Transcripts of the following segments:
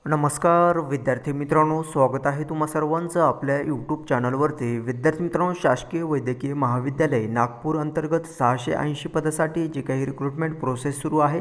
नमस्कार विद्यार्थी मित्रांनो, स्वागत आहे तुम्हा सर्वांचं आपल्या यूट्यूब चॅनलवरती। विद्यार्थी मित्रांनो, शासकीय वैद्यकीय महाविद्यालय नागपूर अंतर्गत 680 पदासाठी जी काही रिक्रुटमेंट प्रोसेस सुरू आहे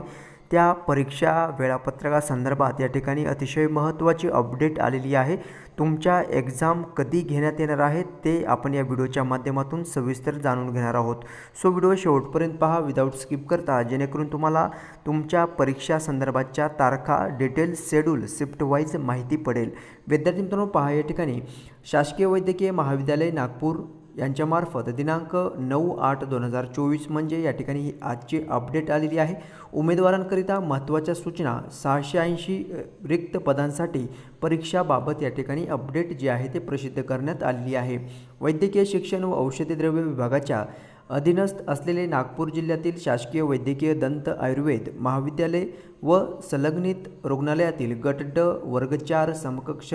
त्या परीक्षा वेळापत्रकासंदर्भात या ठिकाणी अतिशय महत्त्वाची अपडेट आलेली आहे। तुमच्या एग्जाम कधी घेण्यात येणार आहे ते आपण या व्हिडिओच्या माध्यमातून सविस्तर जाणून घेणार आहोत। सो व्हिडिओ शेवटपर्यंत पहा विदाउट स्किप करता, जेणेकरून तुम्हाला तुमच्या परीक्षा संदर्भातच्या तारखा, डिटेल, शेड्यूल, शिफ्ट वाईज माहिती पडेल। विद्यार्थी मित्रांनो, पहा या ठिकाणी शासकीय वैद्यकीय महाविद्यालय नागपूर यांच्यामार्फत दिनांक 9/8/2024 म्हणजे या ठिकाणी ही आजची अपडेट आलेली आहे। उमेदवारांकरिता महत्त्वाच्या सूचना, 680 रिक्त पदांसाठी परीक्षाबाबत या ठिकाणी अपडेट जी आहे ते प्रसिद्ध करण्यात आलेली आहे। वैद्यकीय शिक्षण व औषधी द्रव्य विभागाच्या अधीनस्थ असलेले नागपूर जिल्ह्यातील शासकीय वैद्यकीय दंत आयुर्वेद महाविद्यालय व संलग्नित रुग्णालयातील गट ड वर्ग 4 समकक्ष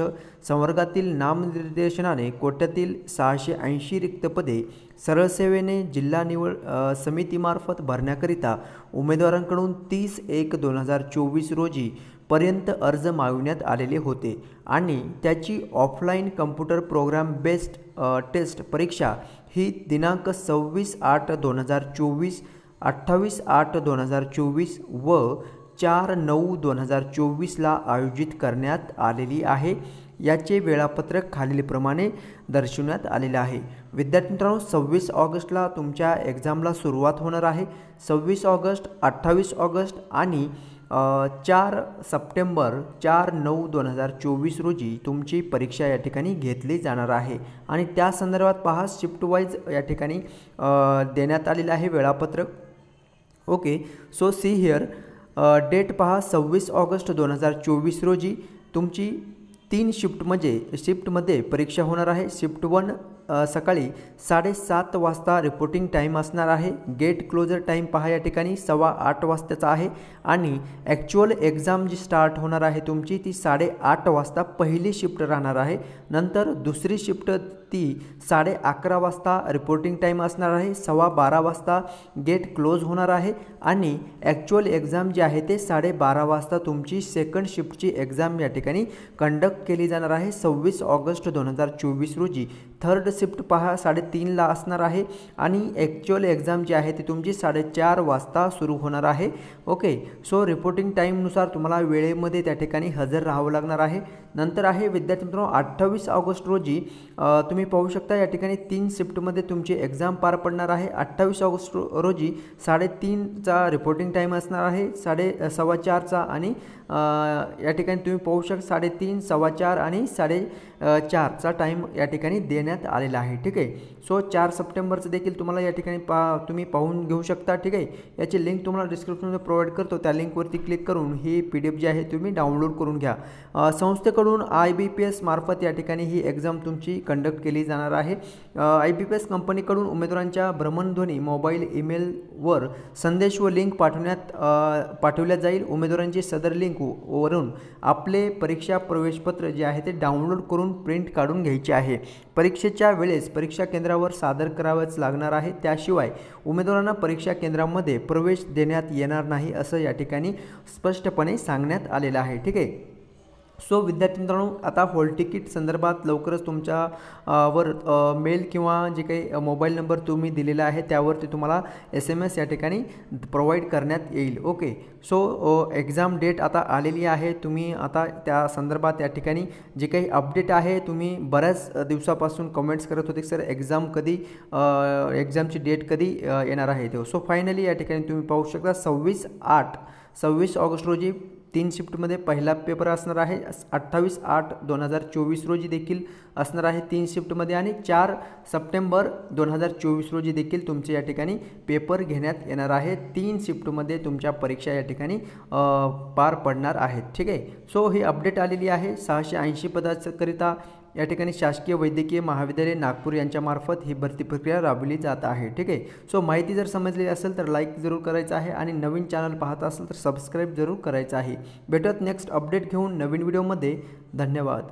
संवर्गातील नामनिर्देशनाने कोट्यातील 680 रिक्त पदे सरळ सेवेने जिल्हा निवड समितीमार्फत भरण्याकरिता उमेदवारांकडून 30/1/2024 रोजी पर्यंत अर्ज मागविण्यात आलेले होते आणि त्याची offline computer program based test परीक्षा ही दिनांक 26/8/2024, 28/8/2024 व 4/9/2024 ला आयोजित करण्यात आलेली आहे। याचे वेळापत्रक खालीलप्रमाणे दर्शवण्यात आलेले आहे। विद्यार्थी मित्रांनो, 26 ऑगस्टला तुमच्या एक्झामला सुरुवात होणार आहे। 26 ऑगस्ट, 28 ऑगस्ट आणि 4 सप्टेंबर, 4/9/2024 रोजी तुमची परीक्षा या ठिकाणी घेतली जाणार आहे आणि त्या संदर्भात पहा शिफ्ट वाईज या ठिकाणी देण्यात आलेलं आहे वेळापत्रक। Okay, so see here date पहा, 26 ऑगस्ट 2024 रोजी तुमची 3 शिफ्टमध्ये परीक्षा होणार आहे। शिफ्ट 1 सकाळी 7:30 वाजता रिपोर्टिंग टाईम असणार आहे। गेट क्लोजर टाईम पहा या ठिकाणी 8:15 वाजताचा आहे आणि ॲक्च्युअल एक्झाम जी स्टार्ट होणार आहे तुमची ती 8:30 वाजता पहिली शिफ्ट राहणार आहे। नंतर दुसरी शिफ्ट ती 11:30 वाजता रिपोर्टिंग टाईम असणार आहे। 12:15 वाजता गेट क्लोज होणार आहे आणि ॲक्च्युअल एक्झाम जी आहे ते 12:30 वाजता तुमची सेकंड शिफ्टची एक्झाम या ठिकाणी कंडक्ट केली जाणार आहे। 26 ऑगस्ट 2024 रोजी थर्ड शिफ्ट पहा 3:30 ला असणार आहे आणि ॲक्च्युअल एक्झाम जी आहे ती तुमची 4:30 वाजता सुरू होणार आहे। ओके, सो रिपोर्टिंग टाईमनुसार तुम्हाला वेळेमध्ये त्या ठिकाणी हजर राहावं लागणार आहे। नंतर आहे विद्यार्थी मित्रांनो, 28 ऑगस्ट रोजी तुम्ही पाहू शकता या ठिकाणी 3 शिफ्टमध्ये तुमची एक्झाम पार पडणार आहे। 28 ऑगस्ट रोजी 3:30चा रिपोर्टिंग टाईम असणार आहे, 4:15चा आणि या ठिकाणी तुम्ही पाहू शकता 3:30, 4:15 आणि 4:30चा टाईम या ठिकाणी देण्यात आलेला आहे। ठीक आहे, सो 4 सप्टेंबरचं देखील तुम्हाला या ठिकाणी तुम्ही पाहून घेऊ शकता। ठीक आहे, याची लिंक तुम्हाला डिस्क्रिप्शनमध्ये प्रोव्हाइड करतो, त्या लिंकवरती क्लिक करून ही PDF जी आहे तुम्ही डाउनलोड करून घ्या। संस्थेकडून IBPS मार्फत या ठिकाणी ही एक्झाम तुमची कंडक्ट केली जाणार आहे। IBPS कंपनीकडून उमेदवारांच्या भ्रमणध्वनी, मोबाईल, ईमेलवर संदेश व लिंक पाठवल्या जाईल। उमेदवारांची सदर लिंक वरून आपले परीक्षा प्रवेशपत्र जे आहे ते डाउनलोड करून प्रिंट काढून घ्यायचे आहे। परीक्षेच्या वेळेस परीक्षा केंद्रावर सादर करावेच लागणार आहे। त्याशिवाय उमेदवारांना परीक्षा केंद्रामध्ये प्रवेश देण्यात येणार नाही असं या ठिकाणी स्पष्टपणे सांगण्यात आलेलं आहे। ठीक आहे, सो विद्यार्थी मित्रांनो, आता हॉल तिकीट संदर्भात लवकरच तुमच्या वर मेल किंवा जे काही मोबाईल नंबर तुम्ही दिलेला आहे त्यावरती तुम्हाला SMS या ठिकाणी प्रोव्हाइड करण्यात येईल। ओके, सो एक्झाम डेट आता आलेली आहे। तुम्ही आता त्या संदर्भात या ठिकाणी जे काही अपडेट आहे तुम्ही बऱ्याच दिवसापासून कमेंट्स करत होते सर एक्झाम कधी, एक्झामची डेट कधी येणार आहे ते। सो फायनली या ठिकाणी तुम्ही पाहू शकता 26 ऑगस्ट रोजी 3 शिफ्टमध्ये पहिला पेपर असणार आहे। 28/8/2024 रोजी देखील असणार आहे 3 शिफ्टमध्ये आणि 4 सप्टेंबर 2024 रोजी देखील तुमचे या ठिकाणी पेपर घेण्यात येणार आहे। 3 शिफ्टमध्ये तुमच्या परीक्षा या ठिकाणी पार पडणार आहेत। ठीक आहे, सो ही अपडेट आलेली आहे। 680 पदाकरिता या ठिकाणी शासकीय वैद्यकीय महाविद्यालय नागपूर यांच्यामार्फत ही भरती प्रक्रिया राबवली जात आहे। ठीक आहे, सो माहिती जर समजली असेल तर लाईक जरूर करायचं आहे आणि नवीन चॅनल पाहत असेल तर सबस्क्राईब जरूर करायचं आहे। भेटत नेक्स्ट अपडेट घेऊन नवीन व्हिडिओमध्ये। धन्यवाद।